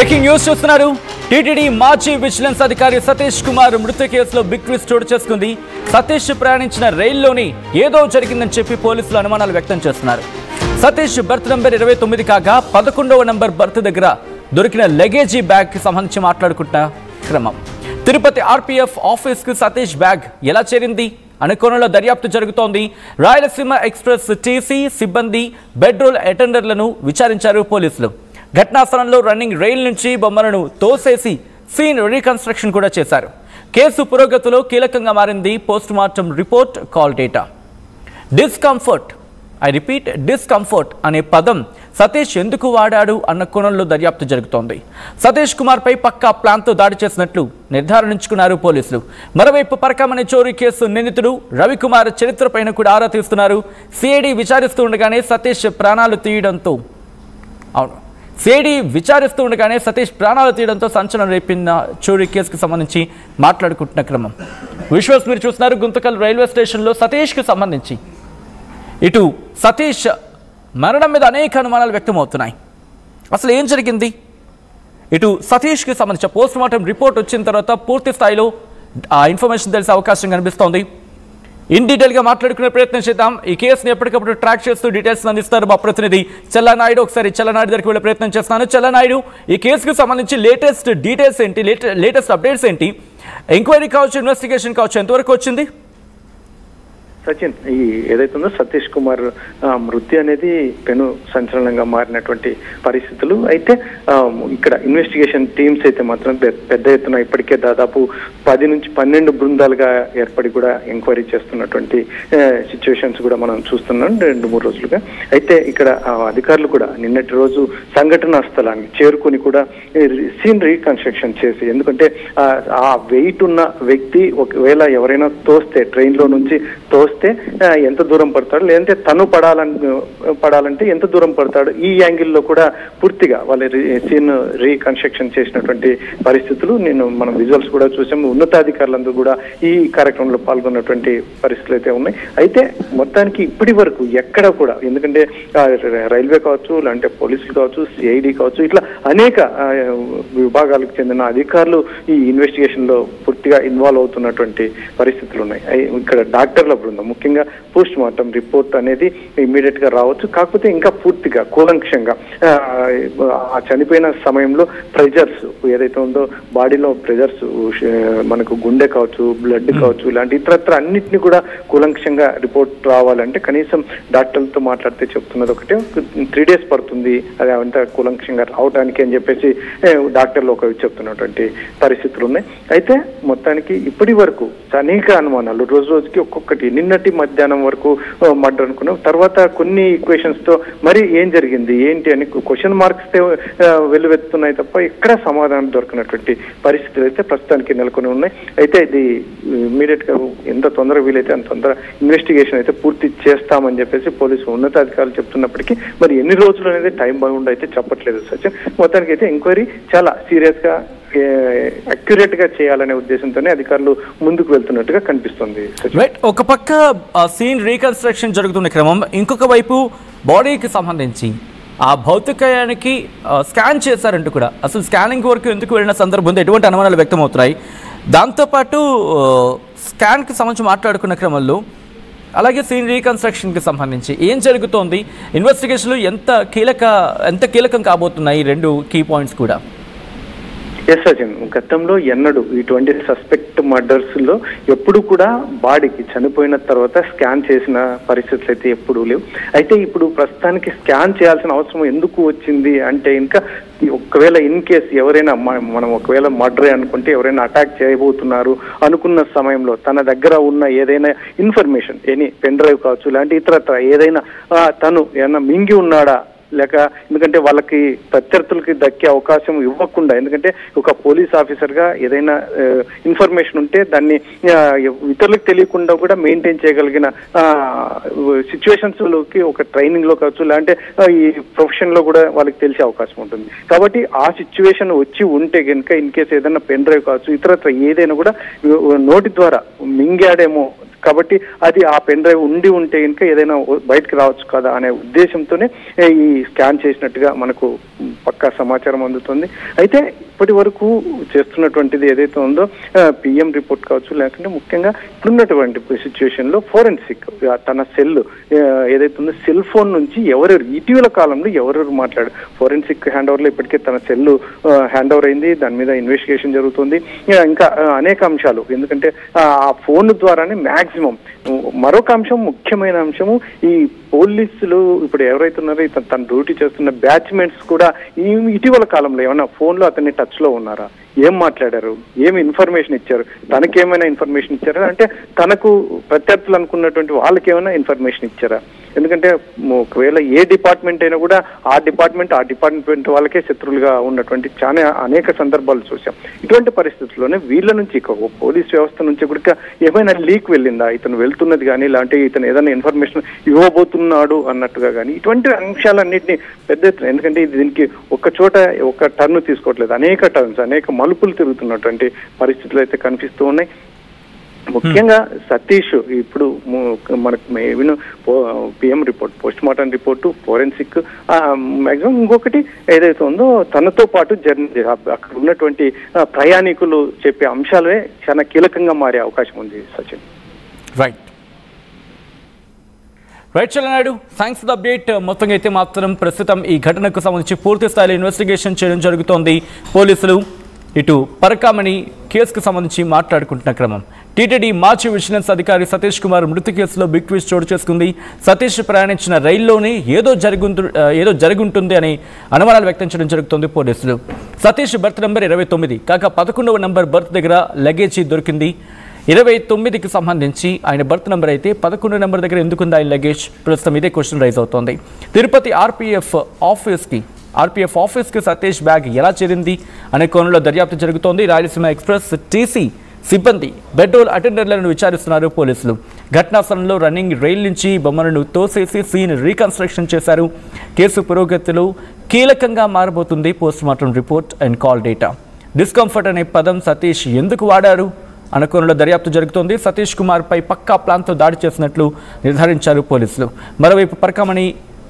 Breaking news చూస్తున్నారు. TTD మాజీ vigilance అధికారి సతీష్ కుమార్ మృతి కేసులో బిగ్ ట్విస్ట్ చోటు చేసుకుంది. సతీష్ ప్రయాణించిన రైల్లోని ఏదో జరిగిందని చెప్పి పోలీసులు అనుమానాలు వ్యక్తం చేస్తున్నారు. సతీష్ బర్త్ నంబర్ 29 కాగా 11వ నంబర్ బర్త్ దగ్గర దొరికిన లగేజీ బ్యాగ్ కి సంబంధించి మాట్లాడుకుంటున్న క్రమం. తిరుపతి ఆర్పీఎఫ్ ఆఫీస్ కు సతీష్ బ్యాగ్ ఎలా చేరింది అనే కోణంలో దర్యాప్తు జరుగుతోంది. రాయలసీమ ఎక్స్ప్రెస్ టీసీ సిబ్బంది బెడ్ రోల్ అటెండర్లను విచారించారు పోలీసులు. ఘటనా స్థలంలో రన్నింగ్ రైల్ నుంచి బొమ్మలను తోసేసి సీన్ రీకన్స్ట్రక్షన్ కూడా చేశారు. కేసు పురోగతిలో కీలకంగా మారింది post mortem report call data. Discomfort, I repeat discomfort అనే పదం సతీష్ ఎందుకు వాడాడు అన్న కోణంలో దర్యాప్తు జరుగుతోంది. సతీష్ కుమార్ పై పక్కా ప్లాన్తో దాడి చేసినట్లు నిర్ధారించుకున్నారు పోలీసులు. మరోవైపు పరకామణి చోరీ కేసు నిందితుడు రవికుమార్ చరిత్రపైన కూడా ఆరా తీస్తున్నారు. సిఐడి విచారిస్తూ ఉండగానే సతీష్ ప్రాణాలు తీయడంతో సంచలనం రేపిన చోరీ కేసుకు సంబంధించి మాట్లాడుకుంటున్న క్రమం. విశ్వాస్ మీరు చూస్తున్నారు. గుంతకల్ రైల్వే స్టేషన్లో సతీష్కి సంబంధించి ఇటు సతీష్ మరణం మీద అనేక అనుమానాలు వ్యక్తమవుతున్నాయి. అసలు ఏం జరిగింది? ఇటు సతీష్కి సంబంధించిన పోస్ట్ మార్టం రిపోర్ట్ వచ్చిన తర్వాత పూర్తి స్థాయిలో ఆ ఇన్ఫర్మేషన్ తెలిసే అవకాశం కనిపిస్తోంది. ఇన్ డీటెయిల్గా మాట్లాడుకునే ప్రయత్నం చేద్దాం. ఈ కేసుని ఎప్పటికప్పుడు ట్రాక్ చేస్తూ డీటెయిల్స్ అందిస్తారు మా ప్రతినిధి చెల్లనాయుడు. ఒకసారి చెల్లనాయుడు దగ్గరికి వెళ్ళే ప్రయత్నం చేస్తున్నాను. చెల్లనాయుడు, ఈ కేసుకు సంబంధించి లేటెస్ట్ డీటెయిల్స్ ఏంటి, లేటెస్ట్ అప్డేట్స్ ఏంటి? ఎంక్వైరీ కావచ్చు, ఇన్వెస్టిగేషన్ కావచ్చు, ఎంతవరకు వచ్చింది? సచిన్, ఈ ఏదైతుందో సతీష్ కుమార్ మృతి అనేది పెను సంచలనంగా మారినటువంటి పరిస్థితులు. అయితే ఇక్కడ ఇన్వెస్టిగేషన్ టీమ్స్ అయితే మాత్రం పెద్ద ఎత్తున ఇప్పటికే దాదాపు 10 నుంచి 12 బృందాలుగా ఏర్పడి కూడా ఎంక్వైరీ చేస్తున్నటువంటి సిచ్యువేషన్స్ కూడా మనం చూస్తున్నాం 2-3 రోజులుగా. అయితే ఇక్కడ అధికారులు కూడా నిన్నటి రోజు సంఘటనా స్థలానికి చేరుకొని కూడా సీన్ రీకన్స్ట్రక్షన్ చేసి, ఎందుకంటే ఆ వెయిట్ ఉన్న వ్యక్తి ఒకవేళ ఎవరైనా తోస్తే, ట్రైన్లో నుంచి తోస్తే ఎంత దూరం పడతాడు, లేదంటే తను పడాలంటే ఎంత దూరం పడతాడు, ఈ యాంగిల్లో కూడా పూర్తిగా వాళ్ళ సీన్ రీకన్స్ట్రక్షన్ చేసినటువంటి పరిస్థితులు మనం విజువల్స్ కూడా చూసాము. ఉన్నతాధికారులందరూ కూడా ఈ కార్యక్రమంలో పాల్గొన్నటువంటి పరిస్థితులు అయితే ఉన్నాయి. అయితే మొత్తానికి ఇప్పటి వరకు ఎక్కడ కూడా, ఎందుకంటే రైల్వే కావచ్చు, లేదంటే పోలీసులు కావచ్చు, సిఐడి కావచ్చు, ఇట్లా అనేక విభాగాలకు చెందిన అధికారులు ఈ ఇన్వెస్టిగేషన్ లో పూర్తిగా ఇన్వాల్వ్ అవుతున్నటువంటి పరిస్థితులు ఉన్నాయి. ఇక్కడ డాక్టర్ల బృందం, ముఖ్యంగా పోస్ట్ మార్టం రిపోర్ట్ అనేది ఇమ్మీడియట్ గా రావచ్చు. కాకపోతే ఇంకా పూర్తిగా కూలంకషంగా ఆ చనిపోయిన సమయంలో ప్రెజర్స్ ఏదైతే ఉందో బాడీలో ప్రెజర్స్, మనకు గుండె కావచ్చు, బ్లడ్ కావచ్చు, ఇలాంటి ఇతరత్ర అన్నింటినీ కూడా కూలంకషంగా రిపోర్ట్ రావాలంటే కనీసం డాక్టర్లతో మాట్లాడితే చెప్తున్నది ఒకటే, 3 days పడుతుంది అది అంతా కూలంకషంగా రావడానికి అని చెప్పేసి డాక్టర్లు చెప్తున్నటువంటి పరిస్థితులు ఉన్నాయి. అయితే మొత్తానికి ఇప్పటి వరకు అనేక అనుమానాలు, రోజు రోజుకి ఒక్కొక్కటి, నిన్నటి మధ్యాహ్నం వరకు మర్డర్ అనుకున్నాం. తర్వాత కొన్ని ఈక్వేషన్స్ తో మరి ఏం జరిగింది ఏంటి అని క్వశ్చన్ మార్క్స్ వెల్లువెత్తున్నాయి తప్ప ఎక్కడ సమాధానం దొరకనటువంటి పరిస్థితులు అయితే ప్రస్తుతానికి నెలకొని ఉన్నాయి. అయితే ఇది ఇమ్మీడియట్ గా ఎంత తొందరగా వీలైతే అంత తొందర ఇన్వెస్టిగేషన్ అయితే పూర్తి చేస్తామని చెప్పేసి పోలీసు ఉన్నతాధికారులు చెప్తున్నప్పటికీ మరి ఎన్ని రోజులు అనేది టైం బౌండ్ అయితే చెప్పట్లేదు సచిన్. మొత్తానికి అయితే ఎంక్వైరీ చాలా సీరియస్ గా అక్యురేట్ గా చేయాలనే ఉద్దేశంతోనే అధికారులు ముందుకు వెళ్తున్నట్టుగా కనిపిస్తుంది. ఒక పక్క సీన్ రీకన్స్ట్రక్షన్ జరుగుతున్న క్రమం, ఇంకొక వైపు బాడీకి సంబంధించి ఆ భౌతికాయానికి స్కాన్ చేశారంటూ కూడా, అసలు స్కానింగ్ వరకు ఎందుకు వెళ్ళిన సందర్భంలో ఎటువంటి అనుమానాలు వ్యక్తమవుతున్నాయి. దాంతోపాటు స్కాన్కి సంబంధించి మాట్లాడుకున్న క్రమంలో అలాగే సీన్ రీకన్స్ట్రక్షన్కి సంబంధించి ఏం జరుగుతోంది, ఇన్వెస్టిగేషన్లు ఎంత కీలకం కాబోతున్నాయి, 2 కీ పాయింట్స్ కూడా. ఎస్ సచిన్, గతంలో ఎన్నడూ ఇటువంటి సస్పెక్ట్ మర్డర్స్ లో ఎప్పుడు కూడా బాడీకి చనిపోయిన తర్వాత స్కాన్ చేసిన పరిస్థితులు అయితే ఎప్పుడూ లేవు. అయితే ఇప్పుడు ప్రస్తుతానికి స్కాన్ చేయాల్సిన అవసరం ఎందుకు వచ్చింది అంటే, ఇంకా ఒకవేళ ఇన్ కేస్ ఎవరైనా మనం ఒకవేళ మర్డర్ అనుకుంటే ఎవరైనా అటాక్ చేయబోతున్నారు అనుకున్న సమయంలో తన దగ్గర ఉన్న ఏదైనా ఇన్ఫర్మేషన్, ఎనీ పెన్ డ్రైవ్ కావచ్చు, ఇలాంటి ఇతరత్ర ఏదైనా తను ఏమన్నా మింగి ఉన్నాడా, లేక ఎందుకంటే వాళ్ళకి ప్రత్యర్థులకి దక్కే అవకాశం ఇవ్వకుండా, ఎందుకంటే ఒక పోలీస్ ఆఫీసర్ గా ఏదైనా ఇన్ఫర్మేషన్ ఉంటే దాన్ని ఇతరులకు తెలియకుండా కూడా మెయింటైన్ చేయగలిగిన సిచ్యువేషన్స్ లోకి ఒక ట్రైనింగ్ లో కావచ్చు, లేదంటే ఈ ప్రొఫెషన్ లో కూడా వాళ్ళకి తెలిసే అవకాశం ఉంటుంది. కాబట్టి ఆ సిచ్యువేషన్ వచ్చి ఉంటే కనుక ఇన్ కేసు ఏదైనా పెన్ డ్రైవ్ కావచ్చు, ఇతరత్ర ఏదైనా కూడా నోటి ద్వారా మింగాడేమో కాబట్టి అది ఆ పెన్ డ్రైవ్ ఉండి ఉంటే ఇంకా ఏదైనా బయటకు రావచ్చు కదా అనే ఉద్దేశంతోనే ఈ స్కాన్ చేసినట్టుగా మనకు పక్కా సమాచారం అందుతుంది. అయితే ఇప్పటి వరకు చేస్తున్నటువంటిది ఏదైతే ఉందో పిఎం రిపోర్ట్ కావచ్చు, లేకుంటే ముఖ్యంగా ఇప్పుడున్నటువంటి సిచ్యువేషన్ లో ఫోరెన్సిక్ తన సెల్ ఏదైతే ఉందో సెల్ ఫోన్ నుంచి ఎవరెవరు ఇటీవల కాలంలో ఎవరెవరు మాట్లాడు ఫోరెన్సిక్ హ్యాండ్ ఓవర్ లో ఇప్పటికే తన సెల్ హ్యాండ్ ఓవర్ అయింది. దాని మీద ఇన్వెస్టిగేషన్ జరుగుతుంది. ఇంకా అనేక అంశాలు, ఎందుకంటే ఆ ఫోన్ ద్వారానే మాక్సిమం. మరొక అంశం, ముఖ్యమైన అంశము, ఈ పోలీసులు ఇప్పుడు ఎవరైతే ఉన్నారో తన డ్యూటీ చేస్తున్న బ్యాచ్మెంట్స్ కూడా ఈ ఇటీవల కాలంలో ఏమన్నా ఫోన్ లో అతన్ని టచ్ లో ఉన్నారా, ఏం మాట్లాడారు, ఏమి ఇన్ఫర్మేషన్ ఇచ్చారు, తనకేమైనా ఇన్ఫర్మేషన్ ఇచ్చారా, అంటే తనకు ప్రత్యర్థులు అనుకున్నటువంటి వాళ్ళకి ఏమైనా ఇన్ఫర్మేషన్ ఇచ్చారా? ఎందుకంటే ఒకవేళ ఏ డిపార్ట్మెంట్ అయినా కూడా ఆ డిపార్ట్మెంట్ వాళ్ళకే శత్రువులుగా ఉన్నటువంటి చాలా అనేక సందర్భాలు చూసాం. ఇటువంటి పరిస్థితుల్లోనే వీళ్ళ నుంచి పోలీస్ వ్యవస్థ నుంచి కూడా ఏమైనా లీక్ వెళ్ళిందా, ఇతను వెళ్తున్నది కానీ, లేదంటే ఇతను ఏదైనా ఇన్ఫర్మేషన్ ఇవ్వబోతున్నాడు అన్నట్టుగా కానీ, ఇటువంటి అంశాలన్నింటినీ పెద్ద ఎత్తున, ఎందుకంటే దీనికి ఒక చోట ఒక టర్న్ తీసుకోవట్లేదు, అనేక టర్న్స్, అనేక మలుపులు తిరుగుతున్నటువంటి పరిస్థితులు అయితే కనిపిస్తూ ఉన్నాయి. ముఖ్యంగా సతీష్ ఇప్పుడు మనకు మేబీను PM report, post mortem report, forensic, maximum ఇంకొకటి ఏదైతే ఉందో తనతో పాటు జర్నీ అక్కడ ఉన్నటువంటి ప్రయాణికులు చెప్పే అంశాలే చాలా కీలకంగా మారే అవకాశం ఉంది. Sachin. Right Chalanaidu, thanks for the update. మొత్తంగా అయితే మాత్రం ప్రస్తుతం ఈ ఘటనకు సంబంధించి పూర్తి స్థాయిలో ఇన్వెస్టిగేషన్ చేయడం జరుగుతోంది. పోలీసులు ఇటు పరకామణి కేసుకు సంబంధించి మాట్లాడుకుంటున్న క్రమం. టీటీడీ మాజీ విజిలెన్స్ అధికారి సతీష్ కుమార్ మృతి కేసులో బిగ్ ట్విస్ట్ చోటు చేసుకుంది. సతీష్ ప్రయాణించిన రైల్లోనే ఏదో జరుగుంటుంది అని అనుమానాలు వ్యక్తం చేయడం జరుగుతుంది పోలీసులు. సతీష్ బర్త్ నెంబర్ 29 కాగా 11వ నెంబర్ బర్త్ దగ్గర లగేజీ దొరికింది. 29కి సంబంధించి ఆయన బర్త్ నెంబర్ అయితే 11 నెంబర్ దగ్గర ఎందుకుంది ఆయన లగేజ్? ప్రస్తుతం ఇదే క్వశ్చన్ రైజ్ అవుతోంది. తిరుపతి ఆర్పీఎఫ్ ఆఫీస్కి సతీష్ బ్యాగ్ ఎలా చేరింది అనే కోణంలో దర్యాప్తు జరుగుతోంది. రాయలసీమ ఎక్స్ప్రెస్ టీసీ సిబ్బంది బెడ్రోల్ అటెండర్లను విచారిస్తున్నారు పోలీసులు. ఘటనా స్థలంలో రన్నింగ్ రైల్ నుంచి బొమ్మలను తోసేసి సీన్ రీకన్స్ట్రక్షన్ చేశారు. కేసు పురోగతిలో కీలకంగా మారబోతుంది post mortem report and call data. Discomfort అనే పదం సతీష్ ఎందుకు వాడారు అనే కోణంలో దర్యాప్తు జరుగుతోంది. సతీష్ కుమార్ పై పక్కా ప్లాన్తో దాడి చేసినట్లు నిర్ధారించారు పోలీసులు. మరోవైపు పరకామణి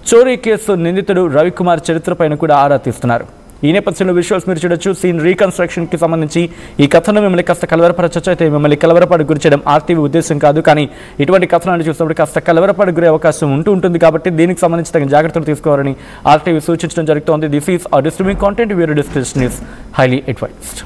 చోరీ కేసు నిందితుడు రవికుమార్ చరిత్రపైన కూడా ఆరా తీస్తున్నారు. ఈ నేపథ్యంలో విజువల్స్ మీరు చూడొచ్చు. సీన్ రీకన్స్ట్రక్షన్కి సంబంధించి ఈ కథనం మిమ్మల్ని కాస్త కలవరపరచచ్చు. అయితే మిమ్మల్ని కలవరపాటు గురి చేయడం ఆర్టీవీ ఉద్దేశం కాదు, కానీ ఇటువంటి కథనాన్ని చూసినప్పుడు కాస్త కలవరపాటు గురే అవకాశం ఉంటుంది కాబట్టి దీనికి సంబంధించి తగిన జాగ్రత్తలు తీసుకోవాలని ఆర్టీవీ సూచించడం జరుగుతోంది. This is distributing content, viewer discretion is highly advised.